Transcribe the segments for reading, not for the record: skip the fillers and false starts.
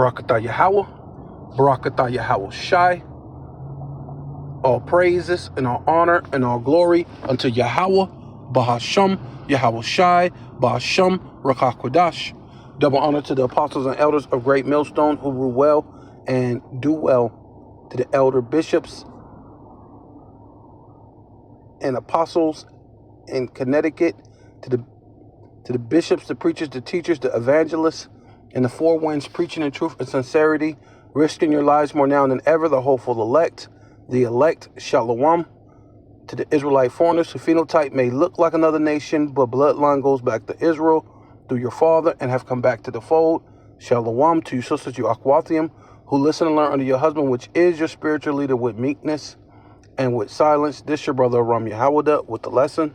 Barakatah Yahweh, Barakatah Yahweh Shai. All praises and all honor and all glory unto Yahweh, Bahasham, Yahweh Shai, Bahasham, Rakakwadash. Double honor to the apostles and elders of Great Millstone who rule well and do well, to the elder bishops and apostles in Connecticut, to the bishops, the preachers, the teachers, the evangelists, and the four winds preaching in truth and sincerity, risking your lives more now than ever, the hopeful elect, Shalom, to the Israelite foreigners whose phenotype may look like another nation, but bloodline goes back to Israel through your father and have come back to the fold. Shalom to you sisters, you Aquathium, who listen and learn under your husband, which is your spiritual leader, with meekness and with silence. This your brother Ram Yahawada with the lesson.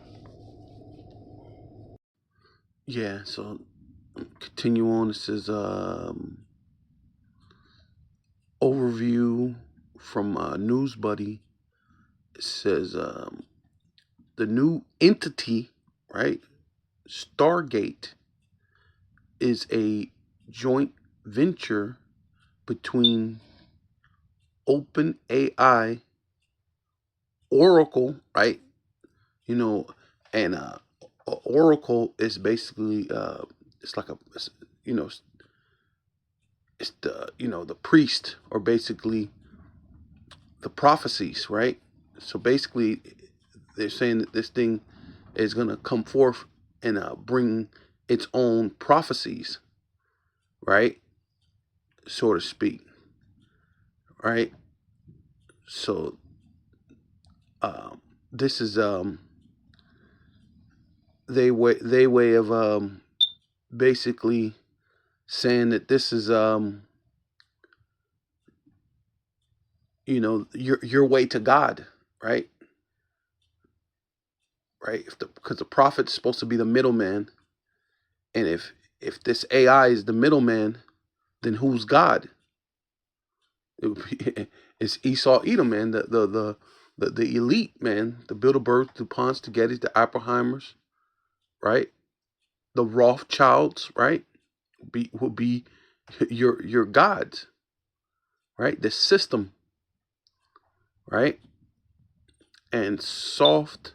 Yeah, so continue on. This is overview from News Buddy. It says the new entity, right? Stargate is a joint venture between OpenAI, Oracle, right? And Oracle is basically it's like it's the priest, or basically the prophecies, right? So basically they're saying that this thing is going to come forth and bring its own prophecies, right? So to speak, right? So this is they way of basically saying that this is your way to God, right? Right? Because the prophet's supposed to be the middleman, and if this AI is the middleman, then who's God? It's Esau, Edom, man, the elite, man, the Bilderbergs, DuPonts, the Gettys, the Oppenheimers, right? The Rothschilds, right? Will be your gods, right? The system, right? And soft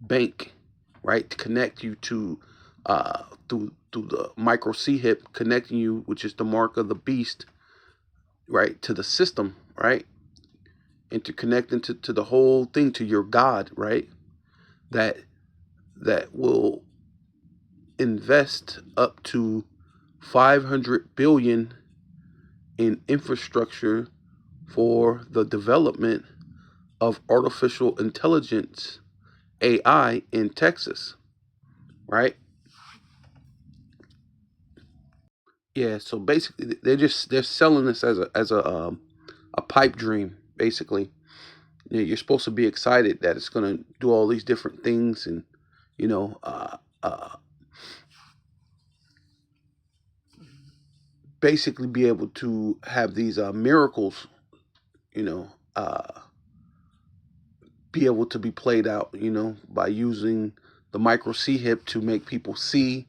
bank, right, to connect you to through the micro C hip, connecting you, which is the mark of the beast, right, to the system, right, interconnecting to the whole thing, to your God, right, that will invest up to 500 billion in infrastructure for the development of artificial intelligence, AI, in Texas, right? Yeah, so basically they're selling this as a pipe dream, basically. You're supposed to be excited that it's going to do all these different things, and you know uh, uh, basically be able to have these miracles, you know, uh, be able to be played out, by using the micro C hip to make people see,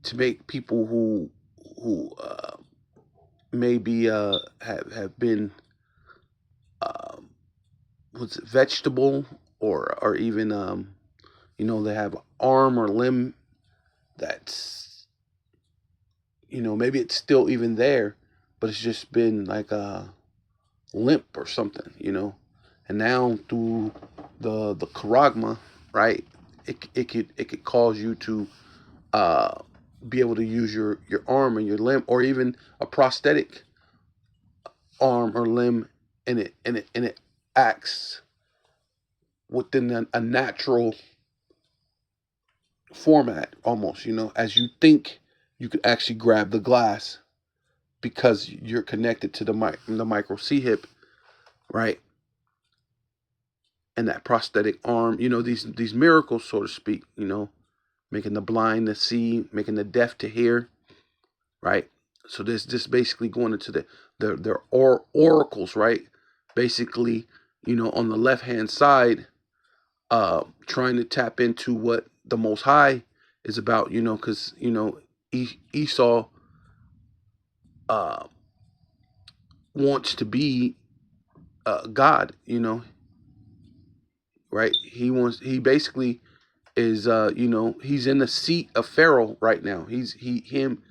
to make people who maybe have been was it vegetable, or even they have arm or limb that's, maybe it's still even there, but it's just been like a limp or something, and now through the charagma, right, it could cause you to uh be able to use your arm and your limb, or even a prosthetic arm or limb, and it acts within a natural format, almost, as you think you could actually grab the glass, because you're connected to the micro C hip, right, and that prosthetic arm, these miracles, so to speak, making the blind to see, making the deaf to hear, right? So this basically going into their oracles, right? Basically, on the left hand side, trying to tap into what the Most High is about, because Esau uh, wants to be God, right? He basically is, he's in the seat of Pharaoh right now. He's in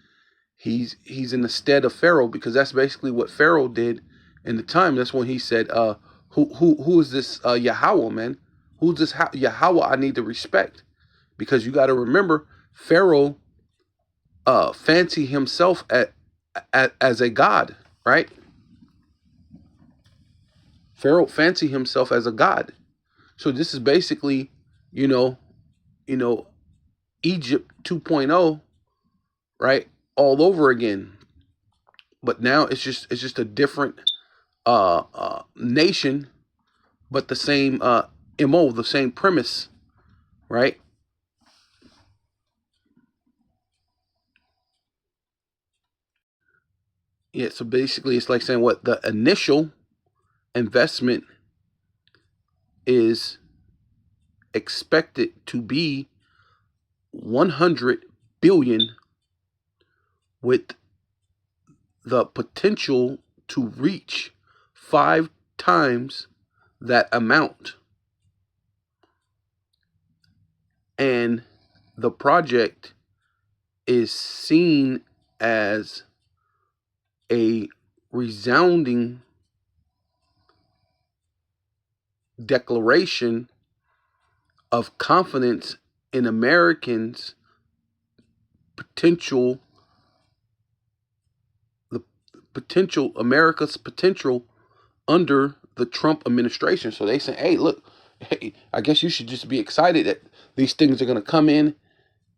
the stead of Pharaoh, because that's basically what Pharaoh did in the time. That's when he said, who is this Yahweh, man? Who's this Yahweh I need to respect? Because you got to remember, Pharaoh fancy himself as a god, right? Pharaoh fancy himself as a god. So this is basically, you know, you know, Egypt 2.0, right? All over again. But now it's just a different nation, but the same MO, the same premise, right? Yeah, so basically it's like saying what the initial investment is expected to be 100 billion, with the potential to reach 5 times that amount. And the project is seen as a resounding declaration of confidence in potential the America's potential under the Trump administration. So they say, hey, look, hey, I guess you should just be excited that these things are going to come in.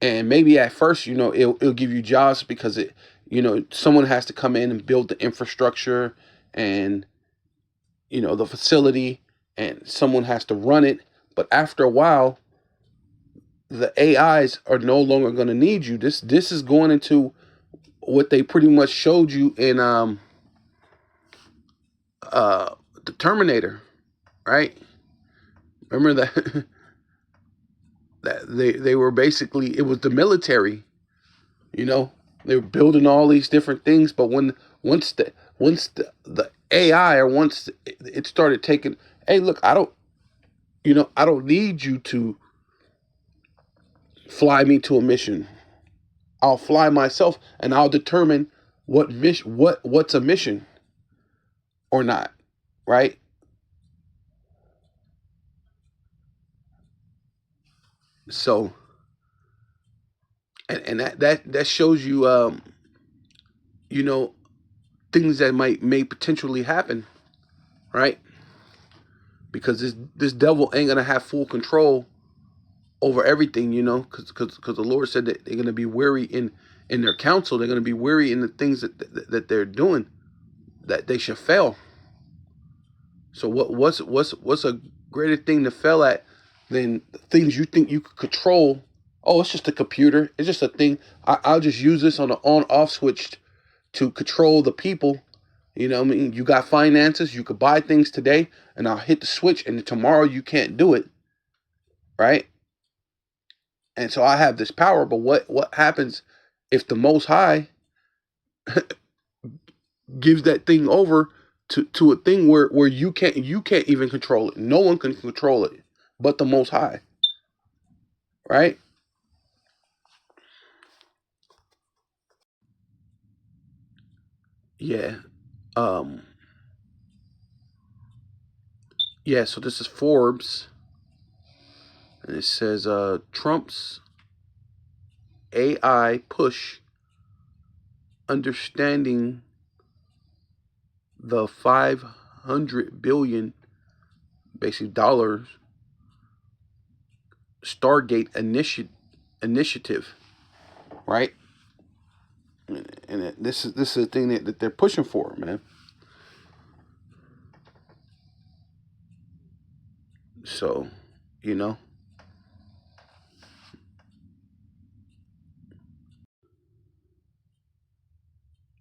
And maybe at first, it'll give you jobs, because someone has to come in and build the infrastructure and, the facility, and someone has to run it. But after a while, the AIs are no longer going to need you. This is going into what they pretty much showed you in uh the Terminator, right? Remember that that they were basically, it was the military, you know. They were building all these different things, but once the AI, or once it started taking, hey, look, I don't need you to fly me to a mission. I'll fly myself, and I'll determine what's a mission or not, right? So, and that shows you, you know things that may potentially happen, right? Because this devil ain't gonna have full control over everything, because the Lord said that they're gonna be weary in their counsel. They're gonna be weary in the things that they're doing, that they should fail. So what's a greater thing to fail at than things you think you could control? Oh, it's just a computer. It's just a thing. I'll just use this on the on-off switch to control the people. What I mean? You got finances. You could buy things today, and I'll hit the switch, and tomorrow you can't do it, right? And so I have this power. But what happens if the Most High gives that thing over to a thing where you can't even control it. No one can control it but the Most High, right? Yeah. Um. Yeah. So this is Forbes, and it says Trump's AI push, understanding the 500 billion, basically dollars, Stargate initiative, right? And this is the thing that they're pushing for, man. So, you know,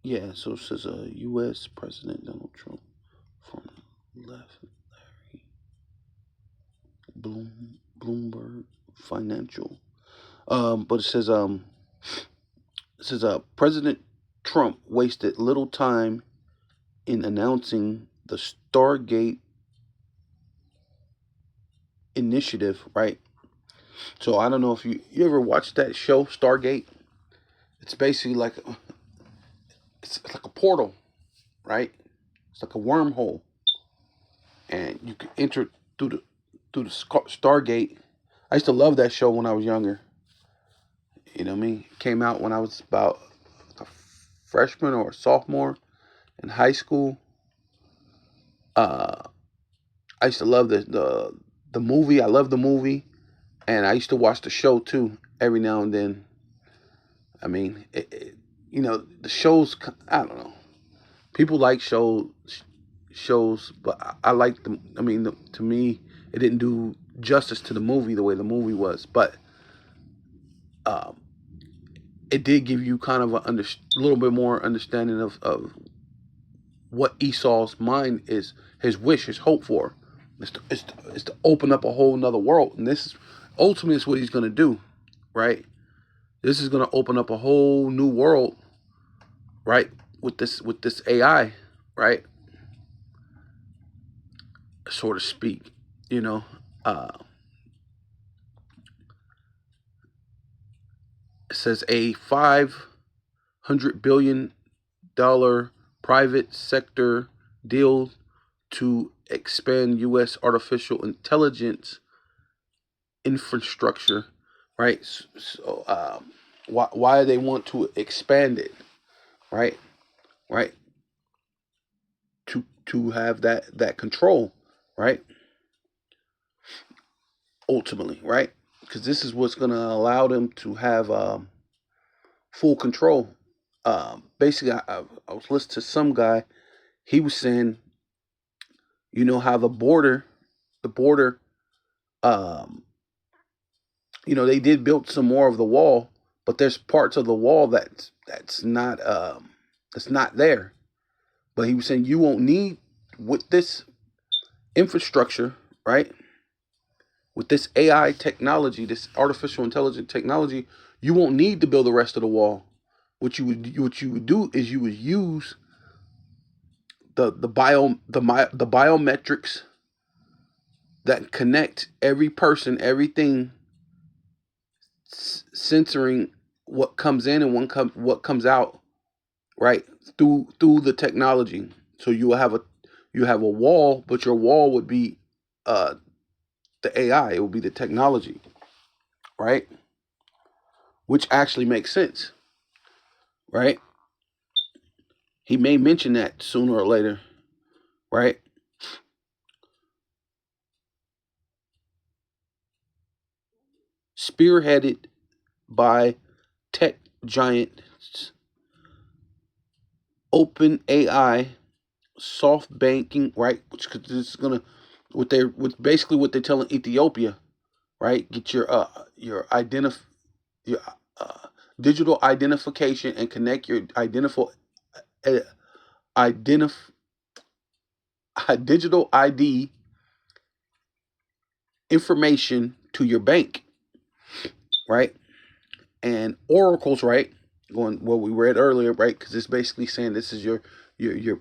yeah. So it says U.S. President Donald Trump from left, Bloomberg Financial. But it says President Trump wasted little time in announcing the Stargate initiative, right? So I don't know if you ever watched that show Stargate. It's basically like it's like a portal, right? It's like a wormhole, and you can enter through the Stargate. I used to love that show when I was younger. You know what I mean? It came out when I was about a freshman or a sophomore in high school. Uh, I used to love the movie. I love the movie, and I used to watch the show too every now and then. I mean, the shows. I don't know. People like shows, but I like them. I mean, to me, it didn't do justice to the movie the way the movie was, but um, it did give you kind of a little bit more understanding of what Esau's mind is, his wish, his hope for. Is to open up a whole nother world, and this is ultimately is what he's going to do, right? This is going to open up a whole new world, right? With this AI, right? So to speak, you know. Uh, it says a $500 billion private sector deal to expand U.S. artificial intelligence infrastructure, right? So, why they want to expand it, right? Right? To have that control, right? Ultimately, right? Because this is what's going to allow them to have full control. Basically, I was listening to some guy. He was saying, how the border, um, they did build some more of the wall, but there's parts of the wall that's not there. But he was saying you won't need with this infrastructure, right? With this AI technology, this artificial intelligence technology, you won't need to build the rest of the wall. What you would do is you would use the biometrics that connect every person, everything, censoring what comes in and what comes out, right? Through the technology. So you have a wall, but your wall would be uh the AI. It would be the technology, right? Which actually makes sense, right? He may mention that sooner or later, right? Spearheaded by tech giants, Open AI, soft banking, right? Which is gonna with basically what they're telling Ethiopia, right? Get your uh, digital identification and connect your uh, identif- digital ID information to your bank, right? And oracles, right? Going what we read earlier, right? Because it's basically saying this is your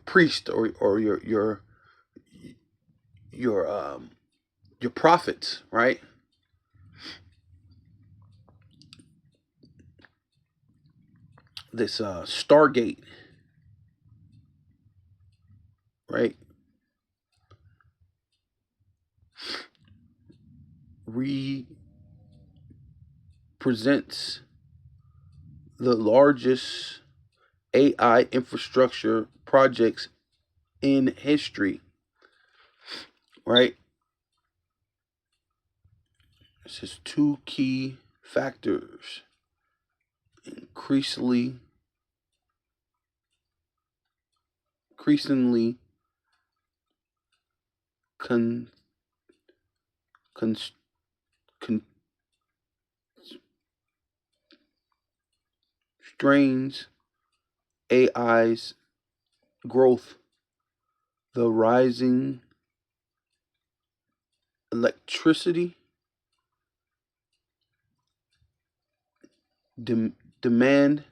priest or your your prophets, right? This Stargate, right? Represents the largest AI infrastructure projects in history, right? This is two key factors increasingly increasingly con, con, constrains AI's growth, the rising electricity dem- demand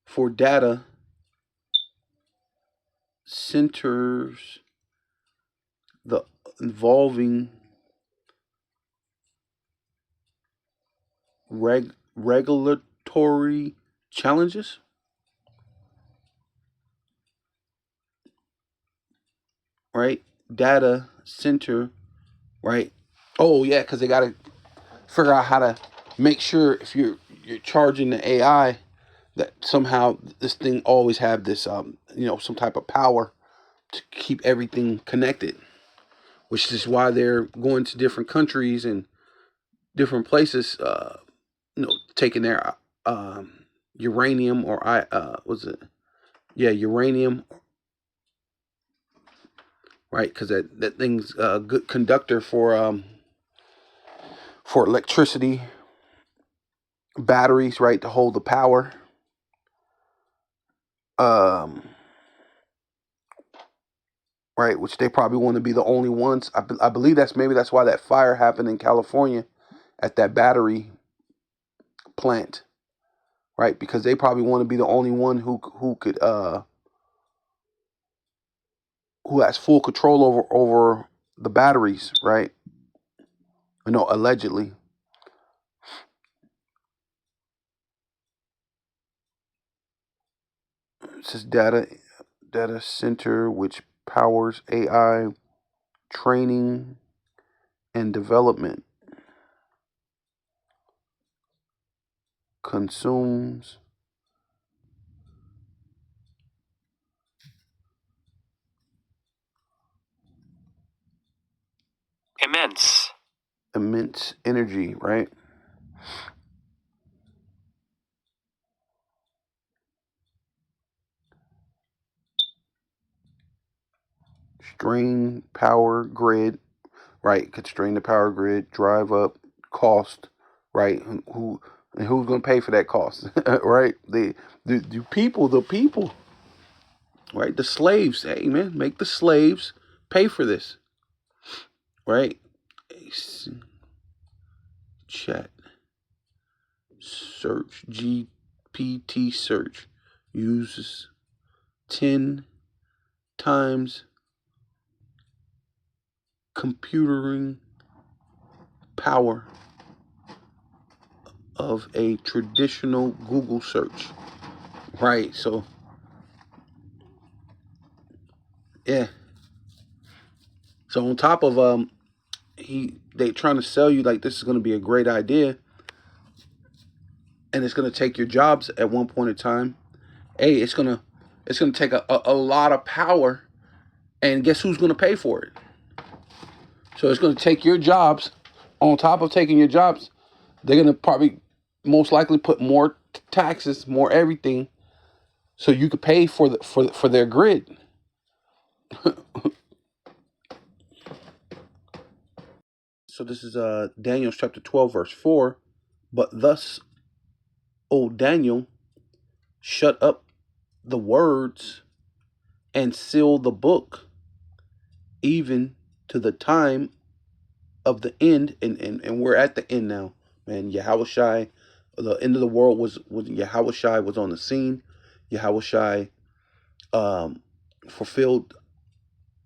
for data centers the involving regulatory challenges, right? Data center, right? Oh yeah, because they got to figure out how to make sure if you're charging the AI that somehow this thing always have this some type of power to keep everything connected, which is why they're going to different countries and different places, taking their uranium or was it uranium, right? Because that thing's a good conductor for electricity, batteries, right, to hold the power. Um, right, which they probably want to be the only ones. I believe that's why that fire happened in California at that battery plant, right? Because they probably want to be the only one who could who has full control over the batteries, right? No, allegedly. It says data center which powers AI training and development, consumes immense energy, right? Strain power grid, right? Could strain the power grid, drive up cost, right? Who's going to pay for that cost, right? The people, right? The slaves. Hey man, make the slaves pay for this, right? Chat search GPT search uses 10 times computing power of a traditional Google search. Right. So yeah. So on top of they trying to sell you like this is going to be a great idea, and it's going to take your jobs at one point in time. Hey, it's gonna take a lot of power, and guess who's going to pay for it? So it's going to take your jobs. On top of taking your jobs, they're going to probably most likely put more taxes, more everything, so you could pay for their grid. So this is Daniel chapter 12 verse 4. But thus, O Daniel, shut up the words and seal the book, even to the time of the end. And we're at the end now, man. Yahushai, the end of the world was Yahushai was on the scene. Yahushai fulfilled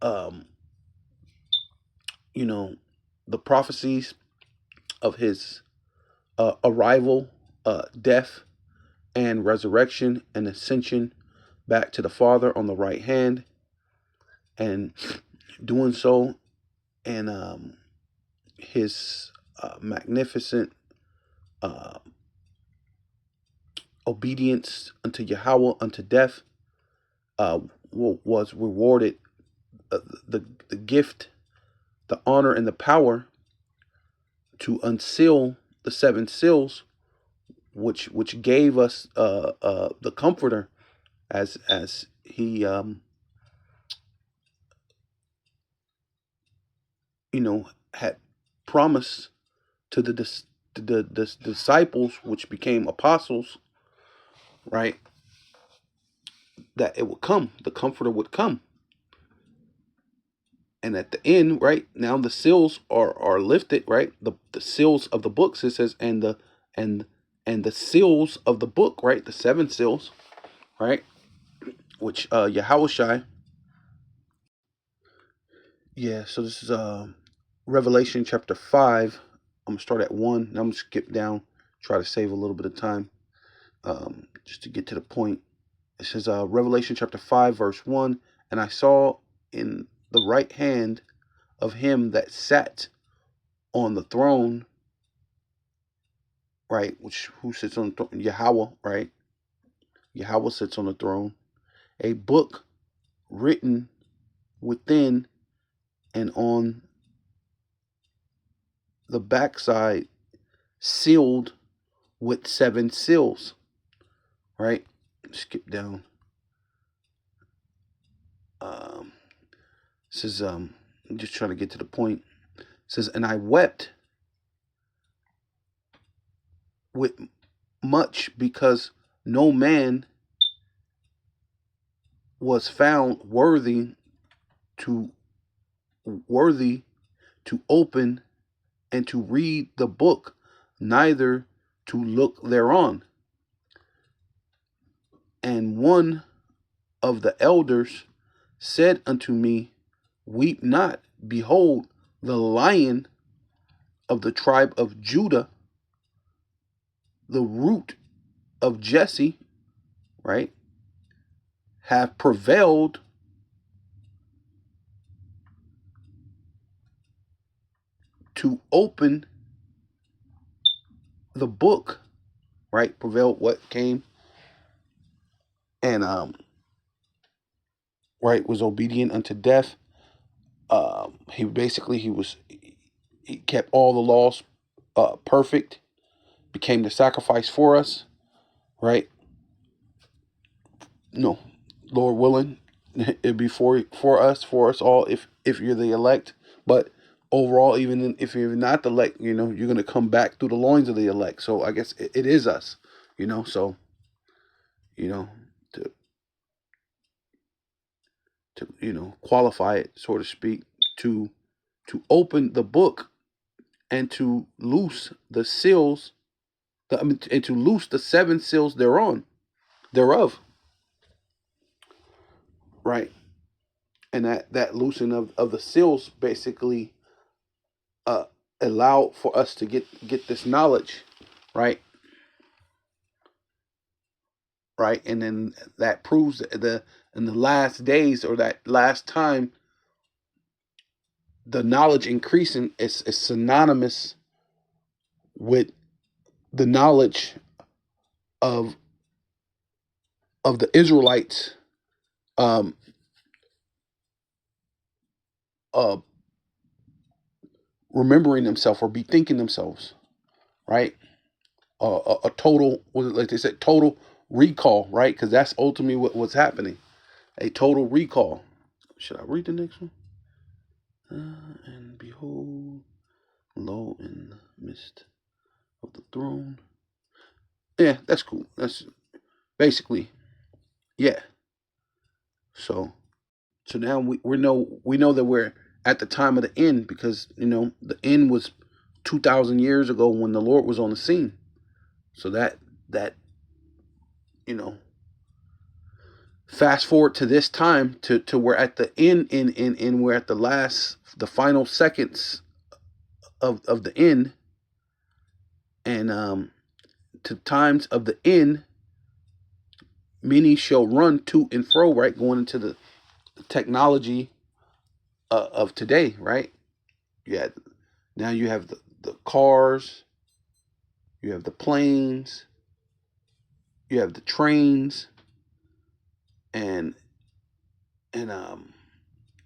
um, you know, the prophecies of his arrival, death, and resurrection and ascension back to the Father on the right hand, and doing so in his magnificent uh, obedience unto Yahweh unto death, uh, was rewarded the gift, the honor, and the power to unseal the seven seals, which gave us the Comforter, as he had promised to the disciples, which became apostles, right? That it would come, the Comforter would come, and at the end, right now, the seals are lifted, right? The seals of the books, it says, and the seals of the book, right? The seven seals, right? Which Yahushai, yeah. So this is Revelation chapter 5. I'm gonna start at 1. I'm gonna skip down, try to save a little bit of time, just to get to the point. It says Revelation chapter 5 verse 1, and I saw in the right hand of him that sat on the throne, right? Which who sits on the throne? Yahweh, right? Yahweh sits on the throne. A book written within and on the backside, sealed with 7 seals, right? Skip down. Um, says I'm just trying to get to the point. It says, and I wept with much because no man was found to worthy to open and to read the book, neither to look thereon. And one of the elders said unto me, weep not, behold, the Lion of the tribe of Judah, the root of Jesse, right, have prevailed to open the book, right? Prevailed what came and right, was obedient unto death. He kept all the laws perfect, became the sacrifice for us, right? No, Lord willing, it'd be for us all if you're the elect. But overall, if you're not the elect, you're gonna come back through the loins of the elect. So I guess it is us, So you know to qualify it, so to speak, to open the book and to loose the seals, and to loose the 7 seals thereof, right? And that loosing of the seals basically uh, allow for us to get this knowledge, right? Right, and then that proves in the last days, or that last time, the knowledge increasing is synonymous with the knowledge of the Israelites, um, uh, remembering themselves or bethinking themselves, right? A total, like they said, total recall, right? Because that's ultimately what's happening. A total recall. Should I read the next one? And behold, lo, in the midst of the throne. Yeah, that's cool. That's basically, yeah. So, now we know that we're at the time of the end, because the end was 2,000 years ago when the Lord was on the scene. So that you know fast forward to this time, to we're at the end, in we're at the final seconds of the end, and to times of the end, many shall run to and fro, right, going into the technology of today, right? Yeah, now you have the cars, you have the planes, you have the trains, and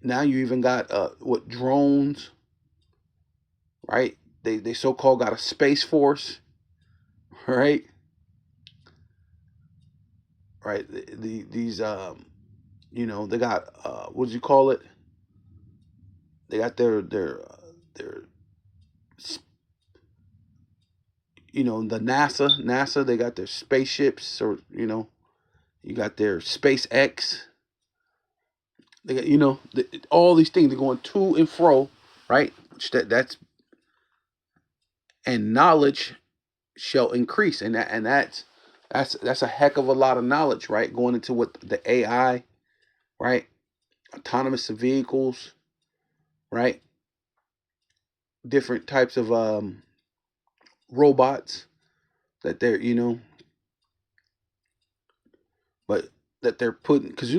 now you even got what, drones, right? They so-called got a space force, right? Right. These they got what do you call it? They got their the NASA. They got their spaceships, or you got their SpaceX. They got all these things. They're going to and fro, right? That's and knowledge shall increase, and that's That's a heck of a lot of knowledge, right? Going into what the AI, right? Autonomous vehicles, right? Different types of robots that they're, but that they're putting, because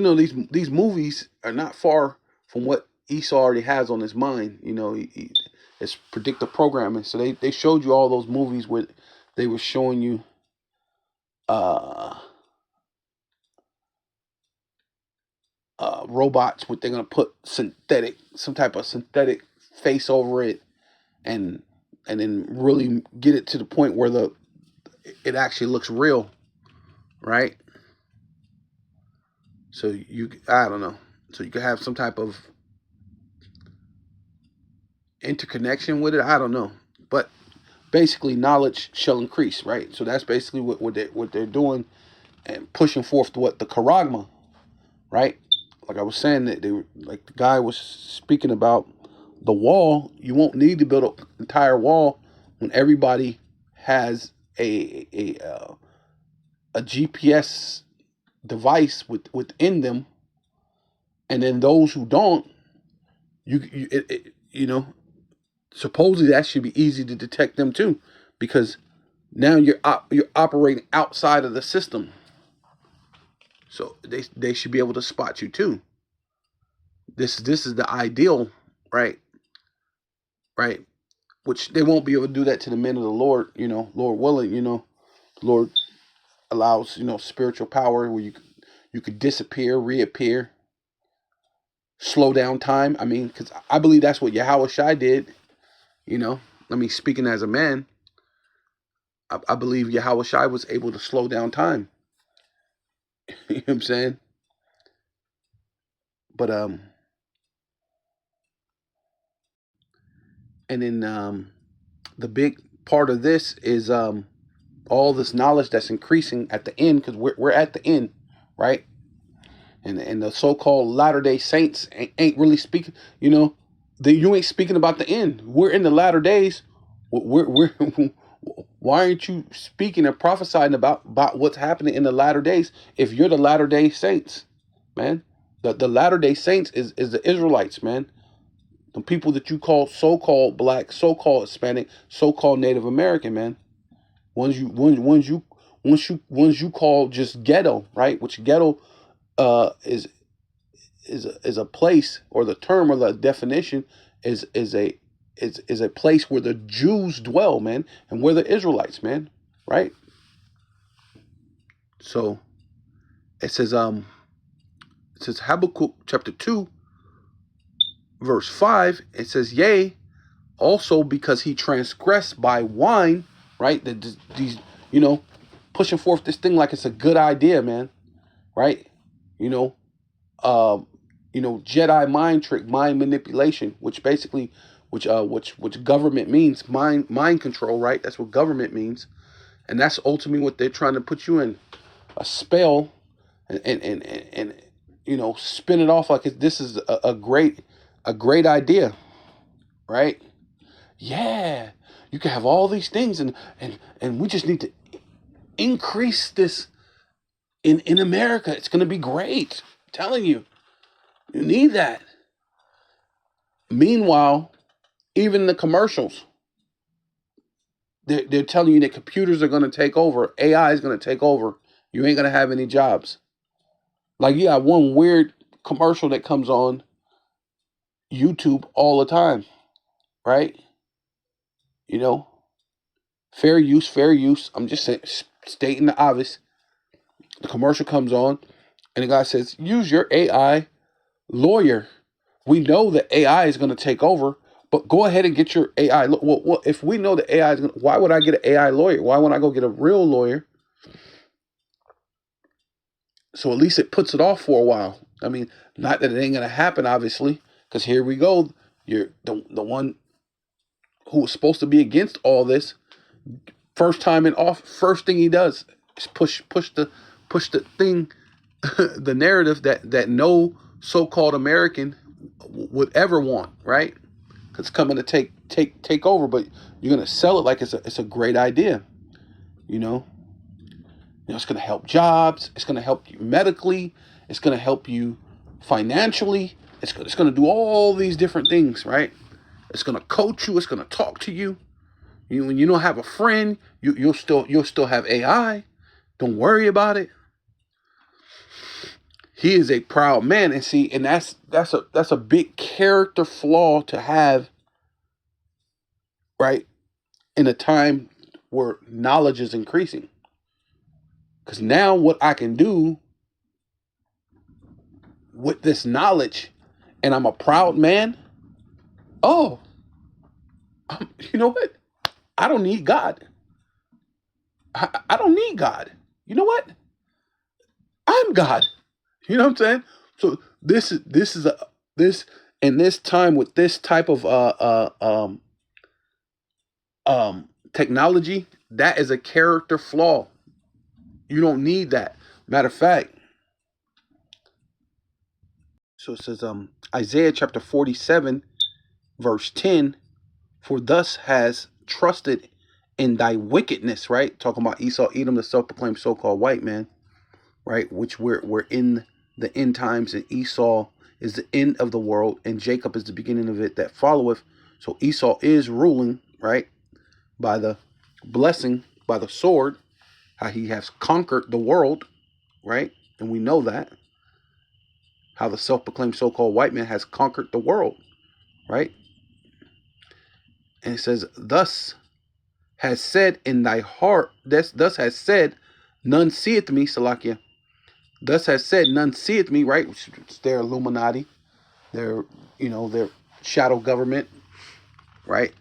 these movies are not far from what Esau already has on his mind. It's predictive programming. So they showed you all those movies where they were showing you uh robots what they're gonna put some type of synthetic face over it, and then really get it to the point where it actually looks real, right? So I don't know. So you could have some type of interconnection with it. I don't know, but basically knowledge shall increase, right? So that's basically what they're doing, and pushing forth to what the charagma, right? Like I was saying, that they were, like the guy was speaking about the wall. You won't need to build an entire wall when everybody has a GPS device within them, and then those who don't, supposedly that should be easy to detect them too, because now you're operating outside of the system, so they should be able to spot you too. This is the ideal, right? Right? Which they won't be able to do that to the men of the Lord. Lord willing, the Lord allows spiritual power where you could disappear, reappear, slow down time. I mean, because I believe that's what Yahweh Shai did. I mean, speaking as a man, I believe Yahweh Shai was able to slow down time. You know what I'm saying? But and then the big part of this is all this knowledge that's increasing at the end, because we're at the end, right? And the so-called Latter-day Saints ain't really speaking. You ain't speaking about the end. We're in the latter days. We're why aren't you speaking and prophesying about what's happening in the latter days if you're the Latter-day Saints, man? The Latter-day Saints is the Israelites, man. The people that you call so-called black, so-called Hispanic, so-called Native American, man. Ones you call just ghetto, right? Which ghetto is a place, or the term or the definition is a place where the Jews dwell, man, and where the Israelites, man, right? So it says Habakkuk chapter 2 verse 5. It says, yea, also because he transgressed by wine, right? That these, pushing forth this thing like it's a good idea, man, right? You know, uh, Jedi mind trick, mind manipulation, which basically, which government means, mind control, right? That's what government means, and that's ultimately what they're trying to put you in, a spell, and spin it off like this is a great idea, right? Yeah, you can have all these things, and we just need to increase this in America. It's going to be great. I'm telling you, you need that. Meanwhile, even the commercials, they're telling you that computers are going to take over, AI is going to take over. You ain't going to have any jobs. Like, you got one weird commercial that comes on YouTube all the time, right? You know, fair use, fair use. I'm just stating the obvious. The commercial comes on, and the guy says, use your AI lawyer. We know that AI is going to take over, but go ahead and get your AI. Well, if we know that AI is going to, why would I get an AI lawyer? Why wouldn't I go get a real lawyer? So at least it puts it off for a while. I mean, not that it ain't going to happen, obviously, because here we go. You're the one who was supposed to be against all this. First time in off, first thing he does is push the thing, the narrative that no so-called American would ever want, right? It's coming to take over, but you're gonna sell it like it's a great idea, you know. It's going to help jobs. It's going to help you medically. It's going to help you financially. It's going to do all these different things, right? It's going to coach you. It's going to talk to you. When you don't have a friend, you'll still have AI. Don't worry about it. He is a proud man, and see, and that's a big character flaw to have, right? In a time where knowledge is increasing, because now what I can do with this knowledge, and I'm a proud man. Oh, you know what? I don't need God. I don't need God. You know what? I'm God. You know what I'm saying? So this is a this in this time with this type of technology, that is a character flaw. You don't need that. Matter of fact, so it says Isaiah chapter 47 verse 10, for thus has trusted in thy wickedness, right? Talking about Esau, Edom, the self-proclaimed so-called white man, right? Which we're in the end times, and Esau is the end of the world, and Jacob is the beginning of it that followeth. So Esau is ruling, right? By the blessing, by the sword, how he has conquered the world, right? And we know that. How the self-proclaimed so-called white man has conquered the world, right? And it says, thus has said in thy heart, thus has said, none seeth me, Salakia. Thus has said, none seeth me, right? Which is their Illuminati, their, their shadow government, right?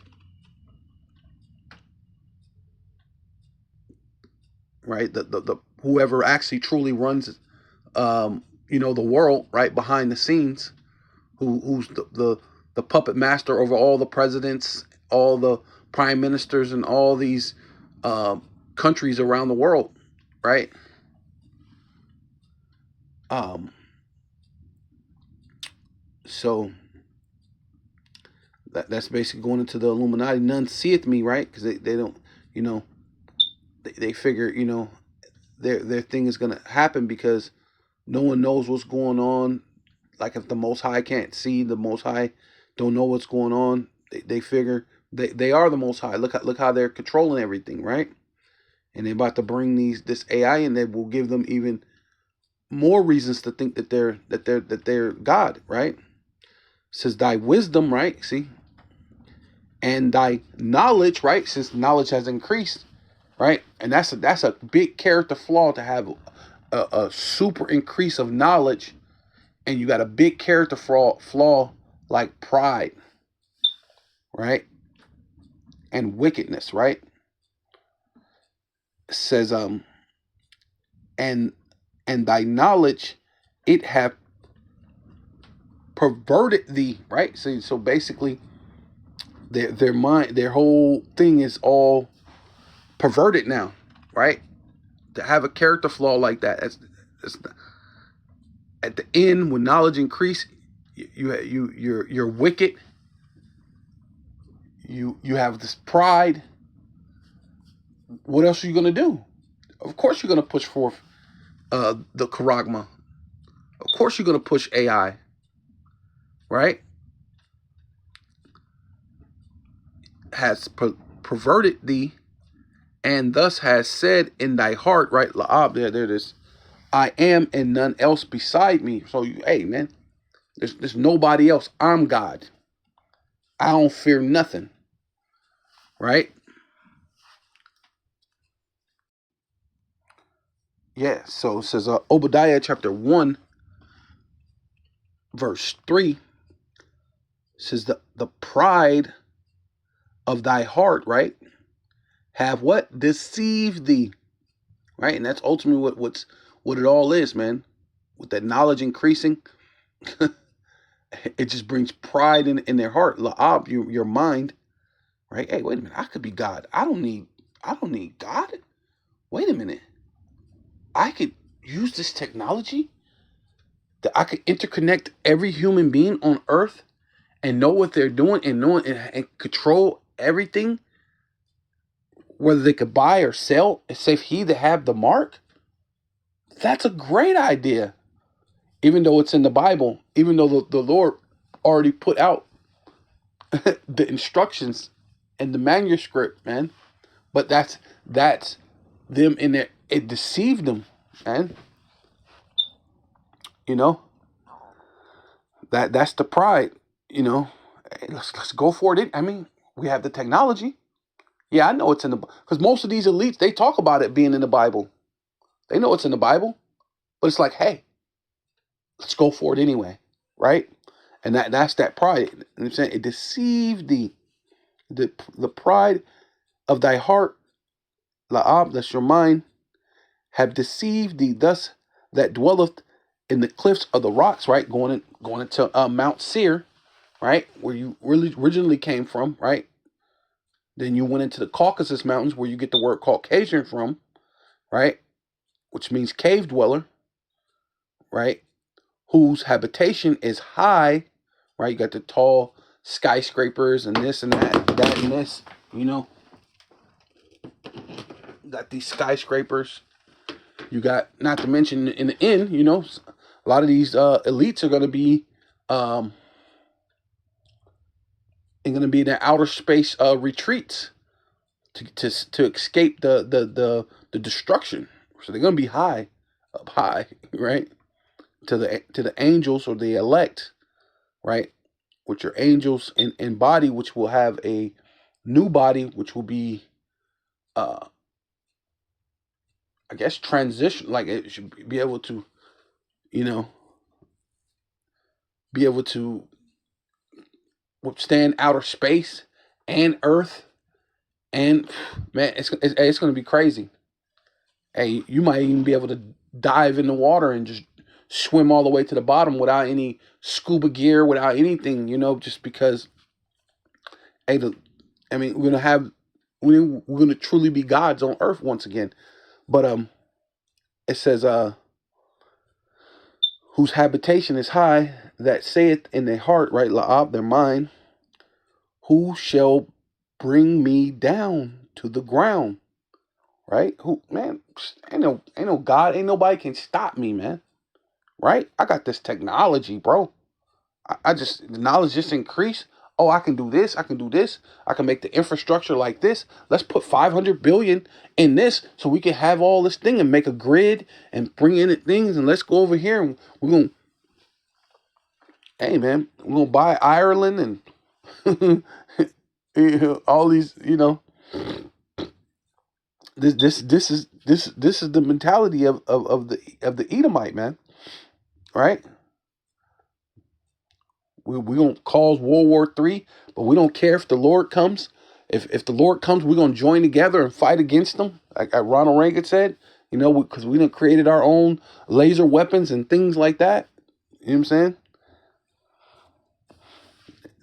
Right? The whoever actually truly runs, the world, right, behind the scenes, who's the puppet master over all the presidents, all the prime ministers, and all these countries around the world, right? So that's basically going into the Illuminati. None seeth me, right? Because they don't, they figure, their thing is gonna happen because no one knows what's going on. Like if the Most High can't see, the Most High don't know what's going on. They figure they are the Most High. Look how they're controlling everything, right? And they're about to bring this AI in that will give them even more reasons to think that they're God, right? It says thy wisdom, right? See, and thy knowledge, right? Since knowledge has increased, right? And that's a big character flaw to have a super increase of knowledge, and you got a big character flaw like pride, right? And wickedness, right? It says and thy knowledge it have perverted thee, right? So basically their mind, their whole thing is all perverted now, right? To have a character flaw like that, it's at the end when knowledge increase, you're wicked. You have this pride. What else are you gonna do? Of course you're gonna push forth the charagma. Of course you're gonna push AI, right? Has perverted thee, and thus has said in thy heart, right? La'ab, there it is. I am and none else beside me. So hey man, there's nobody else. I'm God. I don't fear nothing, right? Yeah. So it says Obadiah chapter 1 verse 3 says the pride of thy heart, right, have what deceived thee, right? And that's ultimately what it all is, man. With that knowledge increasing, it just brings pride in their heart. La'ab, your mind, right? Hey, wait a minute, I could be God. I don't need God. Wait a minute, I could use this technology that I could interconnect every human being on Earth and know what they're doing and and control everything, whether they could buy or sell, it safe he that have the mark. That's a great idea. Even though it's in the Bible, even though the Lord already put out the instructions and the manuscript, man. But that's them in there. It deceived them, man. You know that's the pride. You know, hey, let's go for it. I mean, we have the technology. Yeah, I know it's in the because most of these elites they talk about it being in the Bible. They know it's in the Bible, but it's like, hey, let's go for it anyway, right? And that's that pride. You know what I'm saying it deceived thee, the pride of thy heart, La'ab, that's your mind, have deceived thee. Thus, that dwelleth in the cliffs of the rocks, right? Going into Mount Seir, right, where you really originally came from, right? Then you went into the Caucasus Mountains, where you get the word Caucasian from, right, which means cave dweller, right? Whose habitation is high, right? You got the tall skyscrapers and this and that and this, you know. Got these skyscrapers. You got, not to mention in the end, you know, a lot of these elites are going to be um and going to be in their outer space retreats to escape the destruction. So they're going to be high, up high, right? To the angels or the elect, right? Which are angels in body, which will have a new body, which will be, I guess, transition. Like it should be able to, you know, be able to withstand outer space and Earth. And man, it's going to be crazy. Hey, you might even be able to dive in the water and just swim all the way to the bottom without any scuba gear, without anything, you know, just because, hey, I mean, we're gonna truly be gods on earth once again. But it says, whose habitation is high, that saith in their heart, right, La'ab, their mind, who shall bring me down to the ground, right? Who, man, ain't no God, ain't nobody can stop me, man, right? I got this technology, bro. I just, the knowledge just increased. Oh, I can do this. I can do this. I can make the infrastructure like this. Let's put 500 billion in this so we can have all this thing and make a grid and bring in things. And let's go over here and we're going to, hey, man, we're going to buy Ireland and all these, you know, this is the mentality of the Edomite, man. Right? We're going to cause World War III, but we don't care if the Lord comes. If the Lord comes, we're going to join together and fight against them. Like Ronald Reagan said, you know, because we done created our own laser weapons and things like that. You know what I'm saying?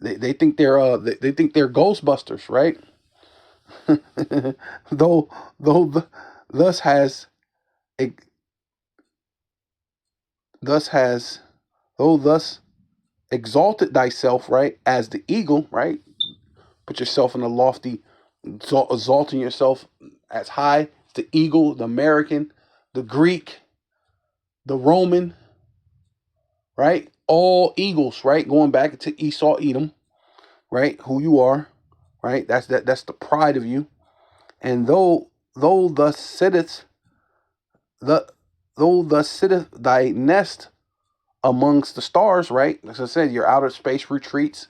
They think they think they're Ghostbusters, right? though thus has thus has though thus exalted thyself, right, as the eagle, right? Put yourself in a lofty, exalting yourself as high. The eagle, the American, the Greek, the Roman, right? All eagles, right? Going back to Esau, Edom, right? Who you are, right? That's the pride of you. And though thus sitteth the though thus sitteth thy nest amongst the stars, right? As I said, your outer space retreats.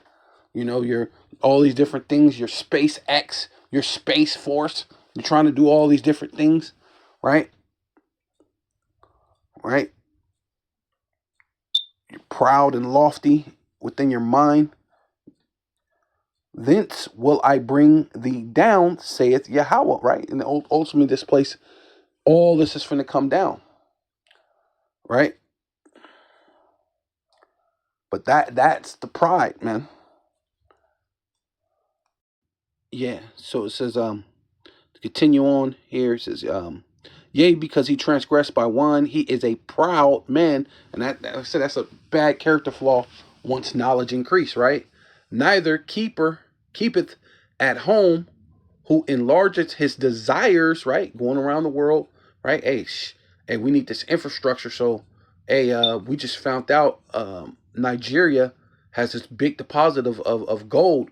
You know, your all these different things, your SpaceX, your Space Force. You're trying to do all these different things, right? Right? You're proud and lofty within your mind. Thence will I bring thee down, saith Yahweh, right? And ultimately, this place, all this is going to come down, right? But that's the pride, man. Yeah. So it says, to continue on here, it says, yea, because he transgressed by one, he is a proud man. And that I said that's a bad character flaw once knowledge increase, right? Neither keepeth at home, who enlargeth his desires, right? Going around the world, right? Hey, hey, we need this infrastructure. So, hey, we just found out Nigeria has this big deposit of gold.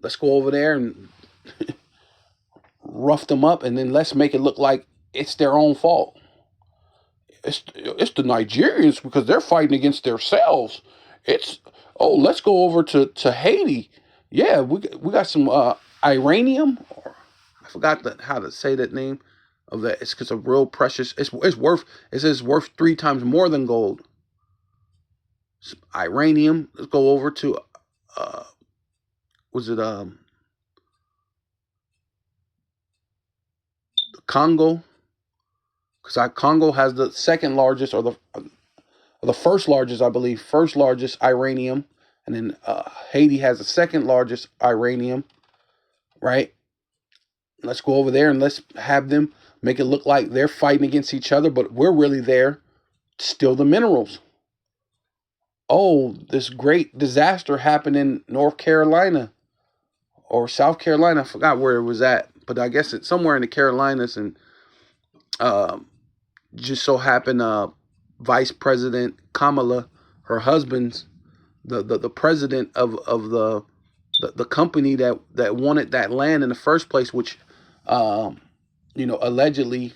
Let's go over there and rough them up, and then let's make it look like it's their own fault. It's the Nigerians because they're fighting against themselves. It's let's go over to Haiti. Yeah, we got some uranium, or I forgot how to say that name of that. It's because a real precious. It's worth. It says worth 3 times more than gold. Uranium. Let's go over to uh was it Congo? Because Congo has the second largest, or the first largest, I believe, first largest uranium, and then Haiti has the second largest uranium, right? Let's go over there and let's have them make it look like they're fighting against each other, but we're really there to steal the minerals. Oh, this great disaster happened in North Carolina or South Carolina. I forgot where it was at, but I guess it's somewhere in the Carolinas, and uh, just so happened Vice President Kamala, her husband's the president of the company that wanted that land in the first place, which um, allegedly,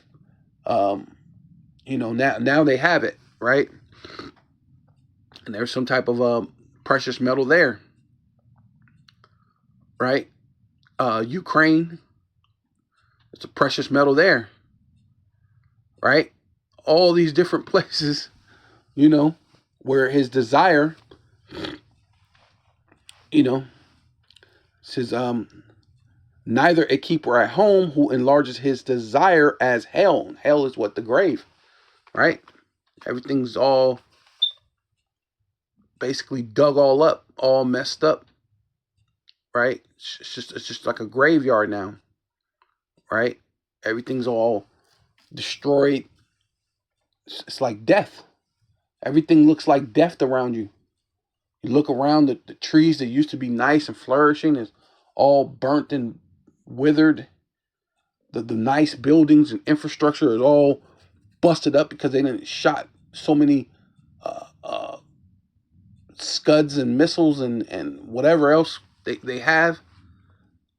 um, now they have it, right, and there's some type of precious metal there, right? Ukraine, it's a precious metal there, right? All these different places, where his desire, says neither a keeper at home who enlarges his desire as hell. Hell is what? The grave, right? Everything's all basically dug all up, all messed up, right? It's just like a graveyard now, right? Everything's all destroyed. It's like death. Everything looks like death around you. You look around, the trees that used to be nice and flourishing is all burnt and withered. The nice buildings and infrastructure is all busted up because they didn't shot so many scuds and missiles and whatever else they have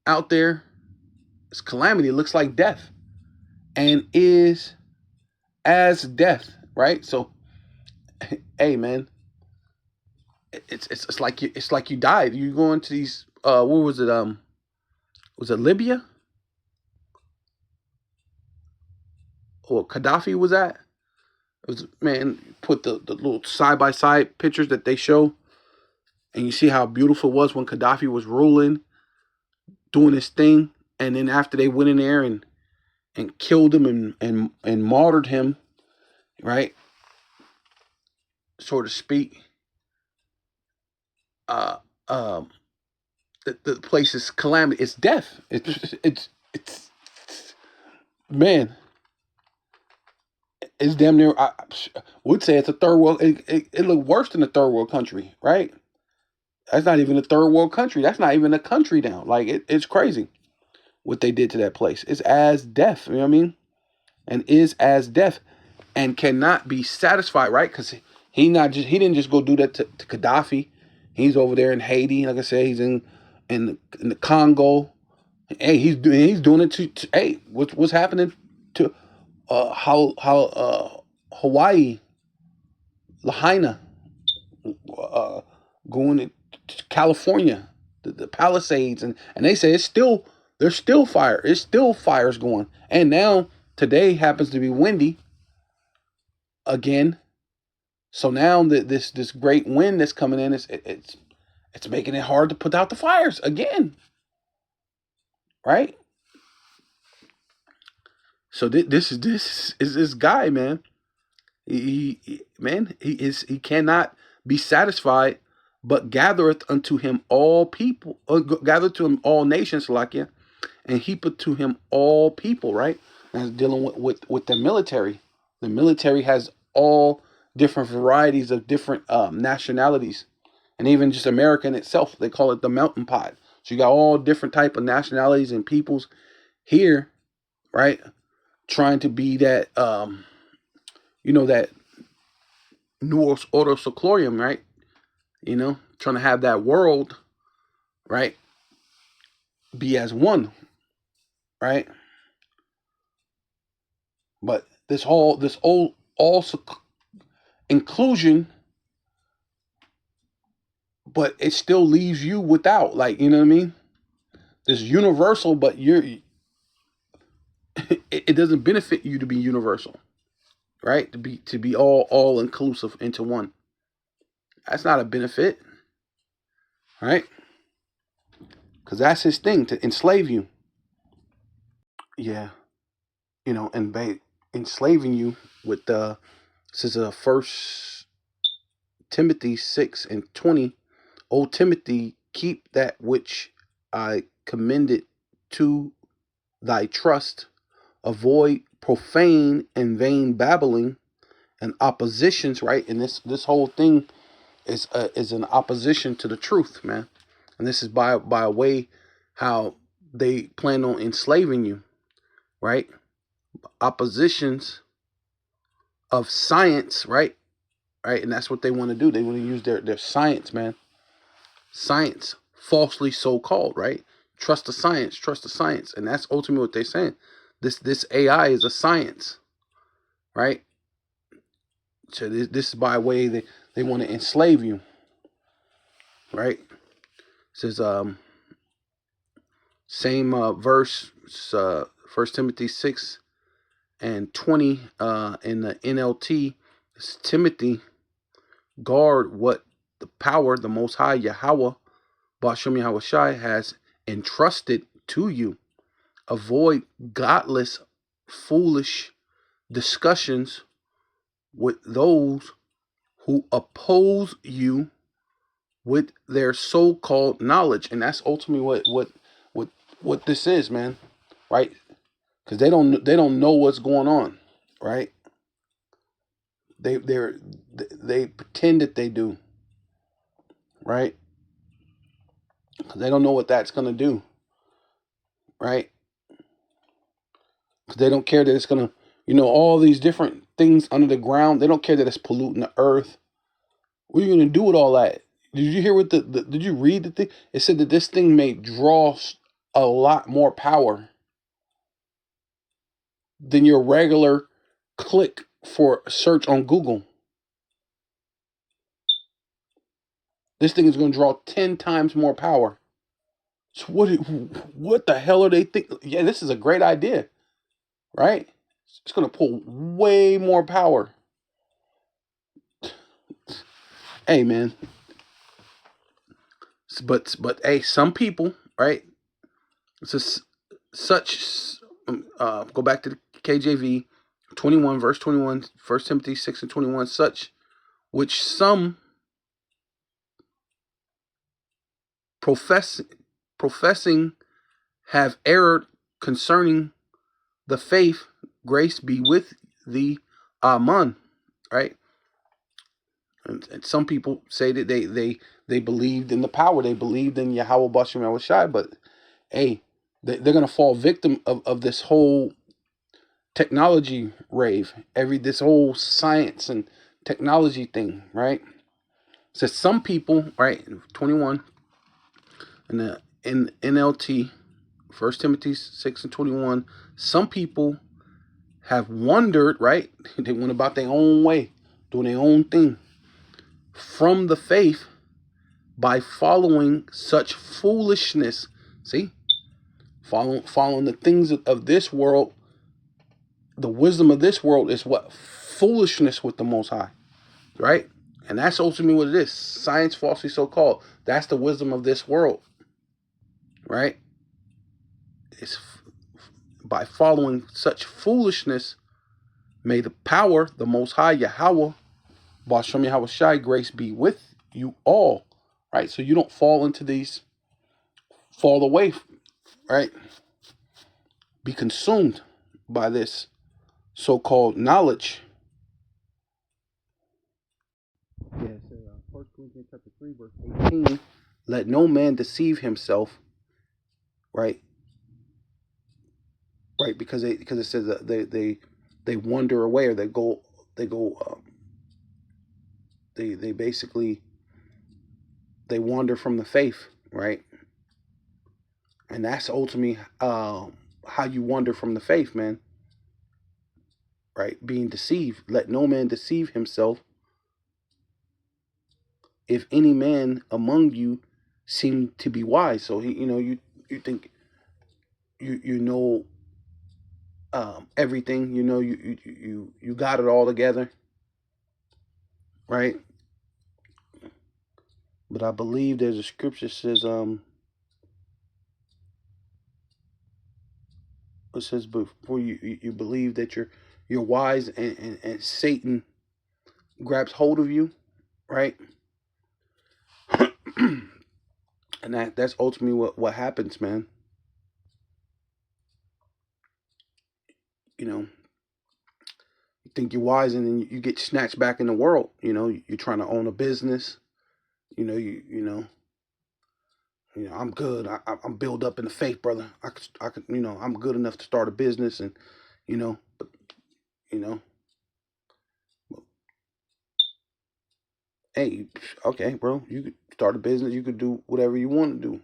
out there. It's calamity. It looks like death and is as death, right? So, hey, man, it's like you died. You go into these what was it? Was it Libya or Gaddafi was that? It was, man, put the little side by side pictures that they show, and you see how beautiful it was when Gaddafi was ruling, doing his thing, and then after they went in there and killed him and martyred him, right, so to speak. Uh, um, the place is calamity. It's death. It's man. It's damn near. I would say it's a third world. It looked worse than a third world country, right? That's not even a third world country. That's not even a country now. Like it's crazy what they did to that place. It's as death. You know what I mean? And is as death, and cannot be satisfied, right? Because he didn't just go do that to Gaddafi. He's over there in Haiti. Like I said, he's in the Congo. Hey, he's doing it to hey, what's happening to how Hawaii, Lahaina, uh, going to California, the Palisades, and they say there's still fire. It's still fires going, and now today happens to be windy again. So now this great wind that's coming in, it's making it hard to put out the fires again, right? So this is this guy, man. He cannot be satisfied, but gathereth unto him all people, gather to him all nations, like you, and heapeth to him all people, right? And that's dealing with the military. The military has all different varieties of different nationalities, and even just America in itself. They call it the melting pot. So you got all different type of nationalities and peoples here, right? Trying to be that You know that New Autosoclorium, right? Trying to have that world, right, be as one, right? But this old also inclusion, but it still leaves you without, like, you know what I mean? This universal, but it doesn't benefit you to be universal, right? To be all inclusive into one. That's not a benefit, right? Because that's his thing, to enslave you. Yeah, and by enslaving you with this is a First Timothy 6:20. O Timothy, keep that which I commended to thy trust. Avoid profane and vain babbling and oppositions, right? And this whole thing is an opposition to the truth, man. And this is by a way how they plan on enslaving you, right? Oppositions of science, right? Right, and that's what they want to do. They want to use their science, man. Science, falsely so called, right? Trust the science, and that's ultimately what they're saying. This AI is a science, right? So this is by way they want to enslave you, right? It says same verse, First Timothy 6:20 in the NLT. It's Timothy, guard what the power, the Most High Yahweh, Bashem Yahweh Shai, has entrusted to you. Avoid godless, foolish discussions with those who oppose you with their so-called knowledge, and that's ultimately what what this is, man. Right? Because they don't know what's going on, right? They pretend that they do, right? Because they don't know what that's gonna do, right? Because they don't care that it's gonna, all these different things under the ground. They don't care that it's polluting the earth. What are you gonna do with all that? Did you hear what did you read the thing? It said that this thing may draw a lot more power than your regular click for search on Google. This thing is going to draw 10 times more power. So what the hell are they think? Yeah, this is a great idea, right? It's going to pull way more power. Hey, man. But hey, some people, right? It's just such go back to the KJV 21 verse 21, 1 Timothy 6:21, such which some profess professing have erred concerning the faith, grace be with thee, Amen. Right? And some people say that they believed in the power, they believed in Yahweh Bashem Yahweh Shai, but hey, they're gonna fall victim of this whole technology rave, this whole science and technology thing, right? So some people, right, 21 in NLT, First Timothy 6:21, some people have wondered, right? They went about their own way, doing their own thing from the faith by following such foolishness. See, following the things of this world. The wisdom of this world is what? Foolishness with the Most High, right? And that's ultimately what it is. Science falsely so called. That's the wisdom of this world, right? It's by following such foolishness, may the power, the Most High Yahweh, Bashem Yahweh Shai, grace be with you all, right? So you don't fall into these, fall away, right? Be consumed by this so-called knowledge. Yeah, so 1 Corinthians chapter 3, verse 18. Let no man deceive himself, right? Right, because it says that they wander away, or they go they basically they wander from the faith, right? And that's ultimately how you wander from the faith, man. Right? Being deceived. Let no man deceive himself. If any man among you seem to be wise, so he, you think you know everything. You got it all together, right? But I believe there's a scripture that says it says before you believe that you're wise, and Satan grabs hold of you, right? And that's ultimately what happens, man. You know, you think you're wise, and then you get snatched back in the world. You're trying to own a business. I'm good. I'm built up in the faith, brother. I could, I'm good enough to start a business, and but you know, hey, okay, bro, you could start a business. You could do whatever you want to do,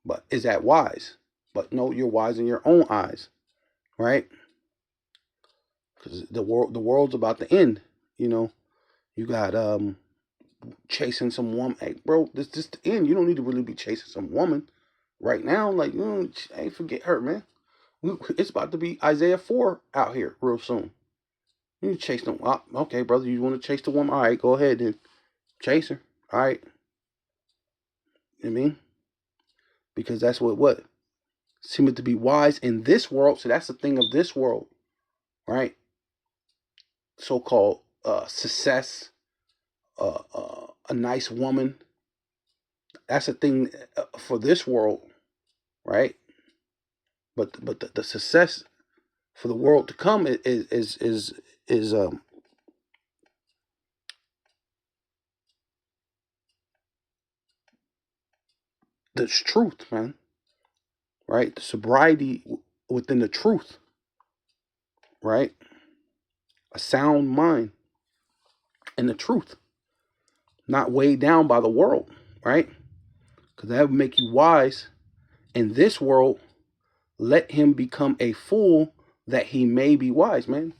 but is that wise? But no, you're wise in your own eyes, right? Because the world's about to end. You know, you got chasing some woman. Hey, bro, this the end. You don't need to really be chasing some woman right now. Like, hey, forget her, man. It's about to be Isaiah 4 out here real soon. You chase them. Okay, brother, you want to chase the woman? All right, go ahead and chase her. All right. You know what I mean? Because that's what seems to be wise in this world. So that's the thing of this world, right? So-called success, a nice woman. That's a thing for this world, right? But the success for the world to come is the truth, man. Right? The sobriety within the truth, right? A sound mind and the truth, not weighed down by the world, right? Because that would make you wise in this world. Let him become a fool that he may be wise, man.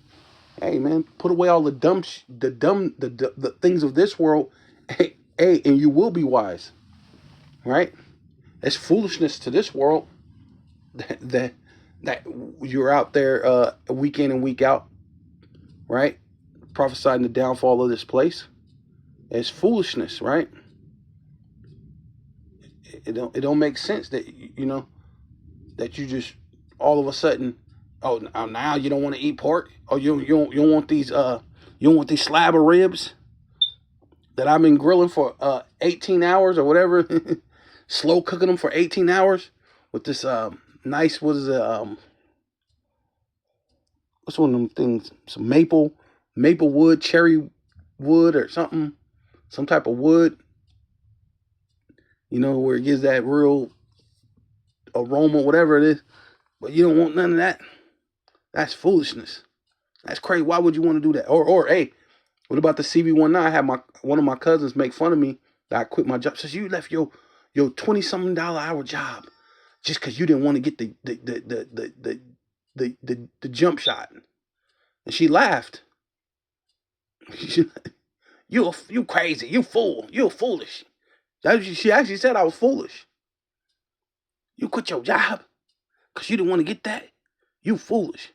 Hey, man, put away all the the things of this world, hey, and you will be wise, right? It's foolishness to this world that you're out there week in and week out, right? Prophesying the downfall of this place. It's foolishness, right? It don't make sense that that you just all of a sudden, oh, now you don't want to eat pork. Oh, you don't want these you don't want these slab of ribs that I've been grilling for 18 hours or whatever, slow cooking them for 18 hours with this nice, what is it, what's one of them things, some maple wood, cherry wood or something, some type of wood, where it gives that real aroma, whatever it is. But you don't want none of that. That's foolishness. That's crazy. Why would you want to do that? Or hey, what about the CV19? I had one of my cousins make fun of me that I quit my job. Says you left your $20-something hour job just because you didn't want to get the jump shot. And she laughed. You crazy. You fool. You're foolish. She actually said I was foolish. You quit your job because you didn't want to get that. You foolish.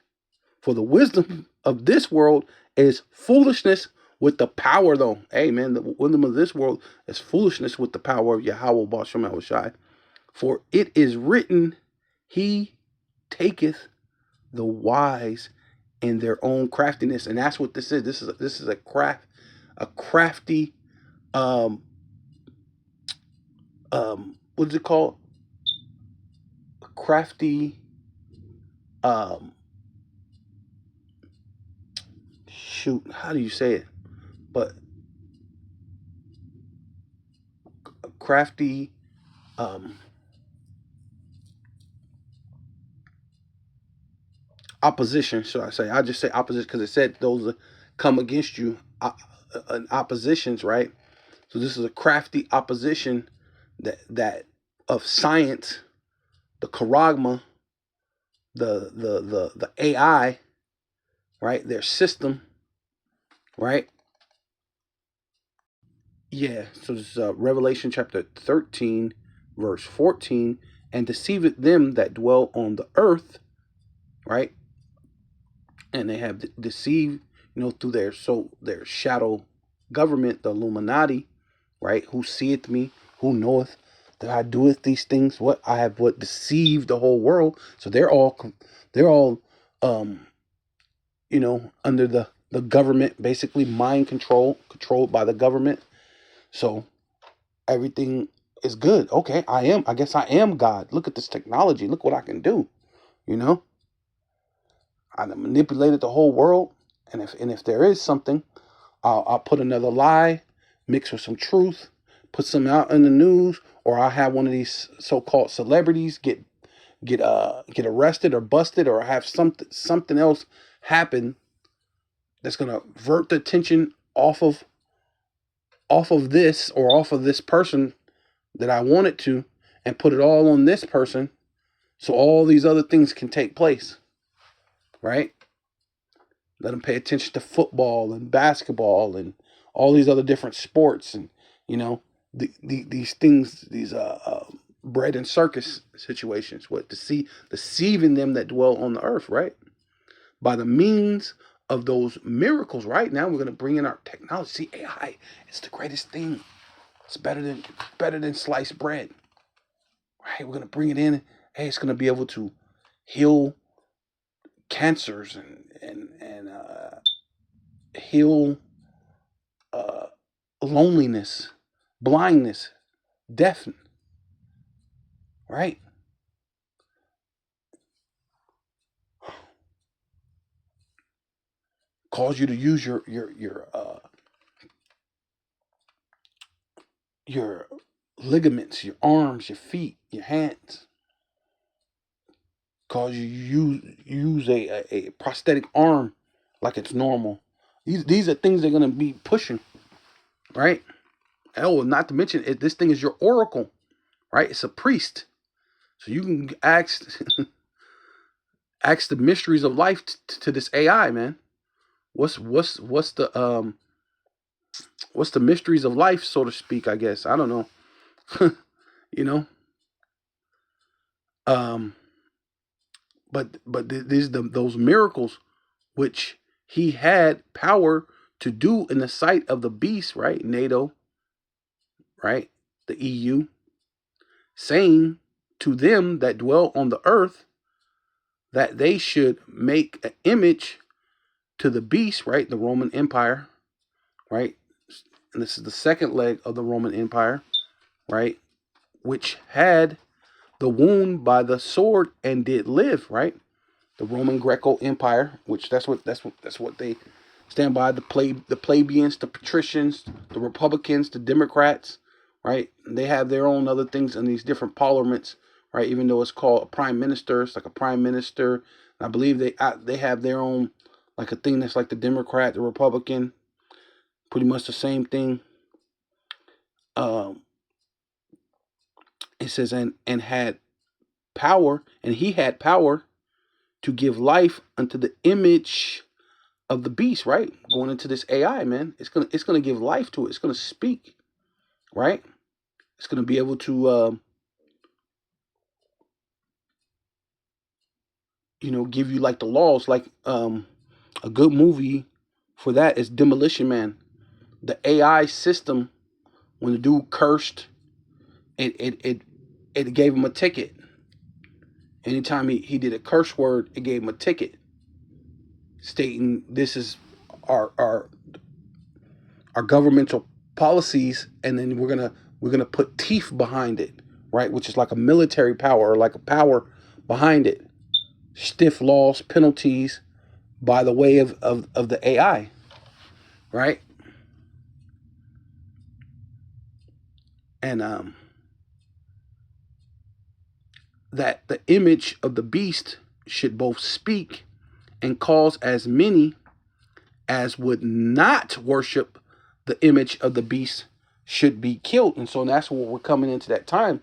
For the wisdom of this world is foolishness with the power, though. Hey, man, the wisdom of this world is foolishness with the power of Yahweh Bashem Yahushai. For it is written, he taketh the wise in their own craftiness. And that's what this is. This is a crafty, what is it called? A crafty, shoot, how do you say it? But a crafty, opposition, should I say? I just say opposition because it said those come against you in oppositions, right? So this is a crafty opposition that of science, the charagma, the AI, right? Their system, right? Yeah. So this is Revelation chapter 13, verse 14, and deceiveth them that dwell on the earth, right? And they have deceived, through their shadow government, the Illuminati, right? Who seeth me, who knoweth that I doeth these things? What I have what deceived the whole world. So they're all under the government, basically mind controlled by the government. So everything is good. Okay, I guess I am God. Look at this technology. Look what I can do. You know, I manipulated the whole world. And if there is something, I'll put another lie, mix with some truth, put some out in the news, or I'll have one of these so-called celebrities get arrested or busted, or have something else happen that's gonna vert the attention off of this, or off of this person that I want it to, and put it all on this person, so all these other things can take place, right? Let them pay attention to football and basketball and all these other different sports, and you know these things, these bread and circus situations, what to see deceiving them that dwell on the earth, right? By the means of those miracles, right? Now we're going to bring in our technology. See, AI, it's the greatest thing. It's better than sliced bread, right? We're going to bring it in. Hey, it's going to be able to heal cancers and heal uh, loneliness, blindness, death, right? Cause you to use your ligaments, your arms, your feet, your hands. Cause you use a prosthetic arm like it's normal. These are things they're gonna be pushing, right? Oh, not to mention this thing is your oracle, right? It's a priest, so you can ask ask the mysteries of life to this AI, man. What's the mysteries of life, so to speak? I guess I don't know. you know, um, but these those miracles which he had power to do in the sight of the beast, right? NATO, right? The EU, saying to them that dwell on the earth that they should make an image to the beast, right? The Roman Empire, right? And this is the second leg of the Roman Empire, right? Which had the wound by the sword and did live, right? The Roman Greco Empire, which that's what they stand by. The plebeians, the patricians, the Republicans, the Democrats, right? They have their own other things in these different parliaments, right? Even though it's called a prime minister, it's like a prime minister. I believe they have their own, like a thing that's like the Democrat, the Republican, pretty much the same thing. Um, it says and had power, and he had power to give life unto the image of the beast, right? Going into this AI, man, it's gonna give life to it. It's gonna speak, right? It's gonna be able to, give you like the laws. Like a good movie for that is Demolition Man. The AI system, when the dude cursed, it gave him a ticket. Anytime he did a curse word, it gave him a ticket, stating this is our our governmental policies, and then we're gonna put teeth behind it, right? Which is like a military power, or like a power behind it. Stiff laws, penalties by the way of the AI, right? And that the image of the beast should both speak and cause as many as would not worship the image of the beast should be killed. And so that's what we're coming into that time,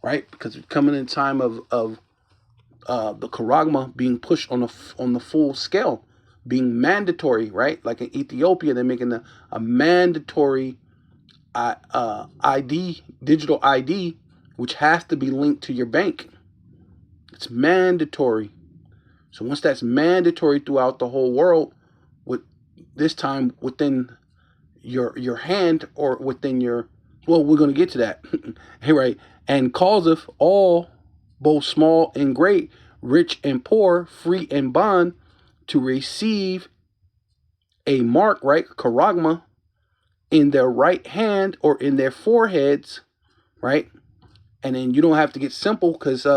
right? Because we're coming in time of the charagma being pushed on the full scale, being mandatory, right? Like in Ethiopia, they're making a mandatory ID, digital ID, which has to be linked to your bank. It's mandatory. So once that's mandatory throughout the whole world, with this time within your hand or within your, well, we're going to get to that. Hey, right? And causeth all, both small and great, rich and poor, free and bond, to receive a mark, right? Charagma, in their right hand or in their foreheads, right? And then you don't have to get simple because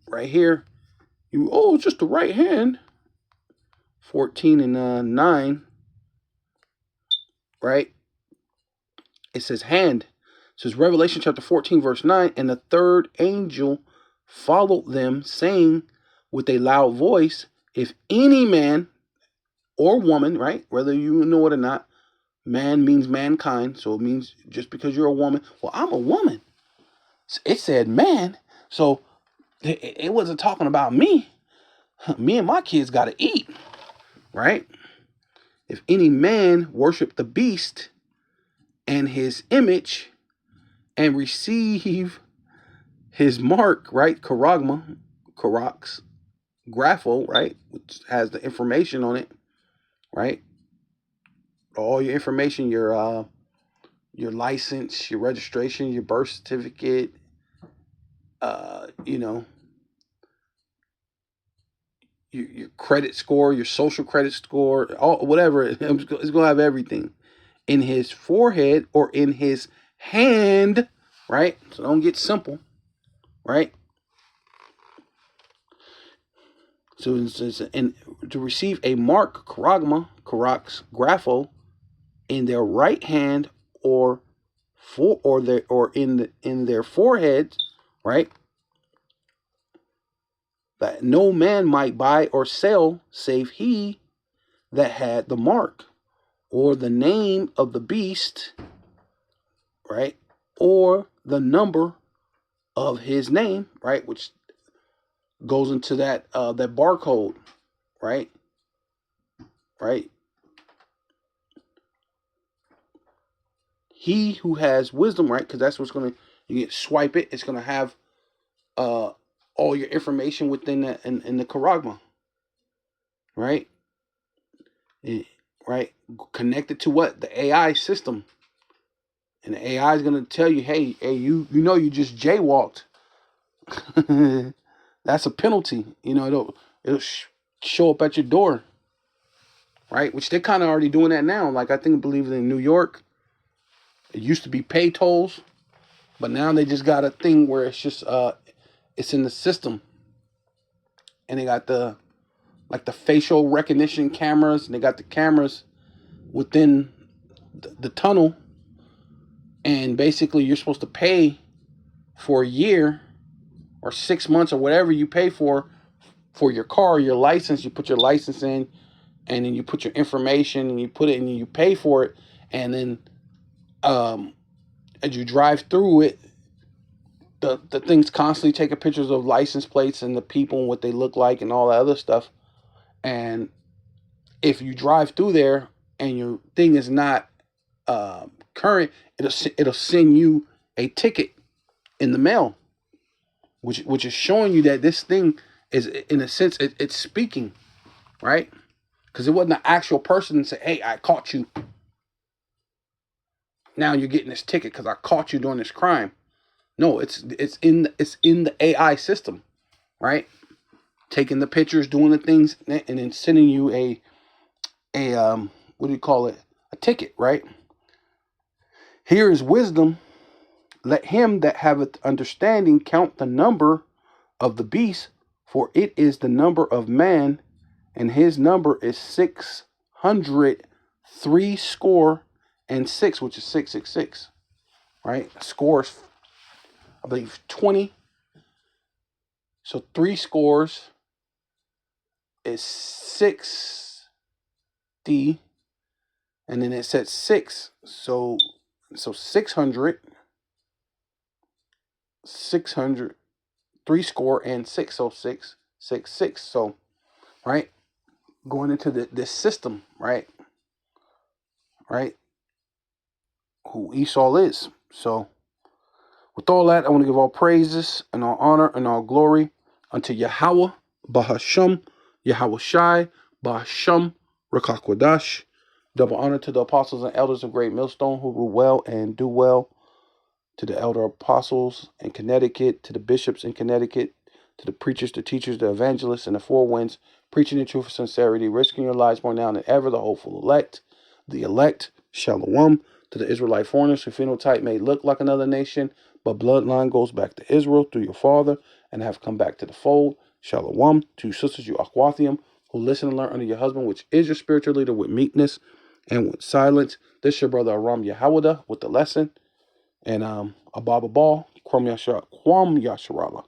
right here, it's just the right hand. 14 and 9, right? It says hand. It says Revelation chapter 14, verse 9, and the third angel followed them, saying with a loud voice, if any man or woman, right, whether you know it or not, man means mankind, so it means just because you're a woman, well, I'm a woman. It said man, so it wasn't talking about me. Me and my kids got to eat, right? If any man worship the beast and his image and receive his mark, right? Charagma, Charax, Grapho, right? Which has the information on it, right? All your information, your license, your registration, your birth certificate, you know, your credit score, your social credit score, all whatever. It's gonna have everything in his forehead or in his hand, right? So don't get simple, right? So and to receive a mark, charagma, charax, grapho, in their right hand or in their foreheads, right? That no man might buy or sell save he that had the mark or the name of the beast, right? Or the number of his name, right? Which goes into that barcode, right? Right? He who has wisdom, right? Because that's what's gonna, you get swipe it. It's gonna have all your information within that in the charagma, right? Right? Connected to what? The AI system. And the AI is gonna tell you, hey, you just jaywalked. That's a penalty. It'll show up at your door, right? Which they're kind of already doing that now. Like I believe in New York, it used to be pay tolls, but now they just got a thing where it's just it's in the system, and they got the facial recognition cameras, and they got the cameras within the tunnel, and basically you're supposed to pay for a year or 6 months or whatever you pay for your car, your license. You put your license in, and then you put your information, and you put it, and you pay for it, and then as you drive through it, the thing's constantly taking pictures of license plates and the people and what they look like and all that other stuff. And if you drive through there and your thing is not current, it'll send you a ticket in the mail, which is showing you that this thing is, in a sense, it's speaking, right? Because it wasn't an actual person say, "Hey, I caught you. Now you're getting this ticket because I caught you doing this crime." No, it's in the AI system, right? Taking the pictures, doing the things, and then sending you a what do you call it? A ticket, right? Here is wisdom. Let him that haveth understanding count the number of the beast, for it is the number of man, and his number is 636, which is 666, right? Scores, I believe, 20. So 3 scores is 60, And then it said 6. So 600, 600, 3 score and 6. So 666. So, right, going into this system, right, who Esau is. So, with all that, I want to give all praises and all honor and all glory unto Yahweh, Bahasham, Yahweh Shai, Bahasham, Rakakwadash. Double honor to the apostles and elders of Great Millstone who rule well and do well, to the elder apostles in Connecticut, to the bishops in Connecticut, to the preachers, the teachers, the evangelists, and the four winds, preaching the truth of sincerity, risking your lives more now than ever, the hopeful elect, Shalom, to the Israelite foreigners whose phenotype may look like another nation, but bloodline goes back to Israel through your father and have come back to the fold. Shalom, to you sisters, you Aquathium, who listen and learn under your husband, which is your spiritual leader, with meekness and with silence. This your brother Aram Yahawada with the lesson. And Ababa Ball, Kwam Yasharala.